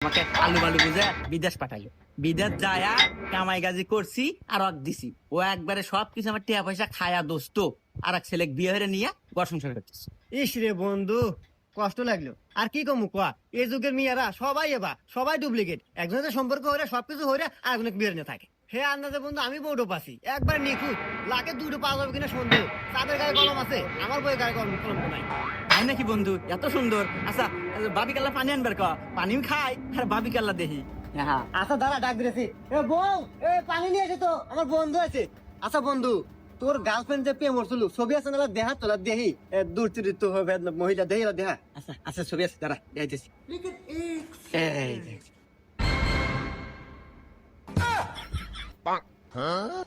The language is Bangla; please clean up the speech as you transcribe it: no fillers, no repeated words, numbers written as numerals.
আমাকে আলু বালু বুঝে বিদেশ পাঠাইলো। বিদেশ যায়া কামাই গাজি করছি আর অক দিছি। ও একবারে সবকিছু আমার টিয়া পয়সা খায়া দোস্ত আর এক ছেলে বিয়ে হয়ে নিয়ে ঘর সংসার করতেছে। ইস রে বন্ধু, কষ্ট লাগলো। আর কি কমু কোয়া, এই যুগের মেয়েরা সবাই ডুপ্লিকেট। একজনের সম্পর্ক হইলে সবকিছু হইলে আর একজনে বিয়ে নিয়ে থাকে। হে আন্দাজে বন্ধু আমি বউটো পাচ্ছি একবার নিখুঁত, লাখে দুটো পাওয়া যাবে কিনা সন্দেহ। তাদের গায়ে কলম আছে, আমার বইয়ের গায়ে কলম নাই। তাই নাকি বন্ধু? এত সুন্দর। আচ্ছা বাবি কাল্লা পানি আনবার ক, পানিও খাই আর বাবি কাল্লা দেখি। হ্যাঁ আচ্ছা দাঁড়া, ডাক দিয়েছি। এ বউ, এ পানি নিয়ে এসে তো, আমার বন্ধু আছে। আচ্ছা বন্ধু, তোর গার্লফ্রেন্ড যে প্রেম করছিল ছবি আছে না, দেহা তোলা দেহি দূর চরিত্র হবে মহিলা দেহি দেহা। আচ্ছা আচ্ছা ছবি আছে, দাঁড়া যাইতেছি। এই দেখ। Huh?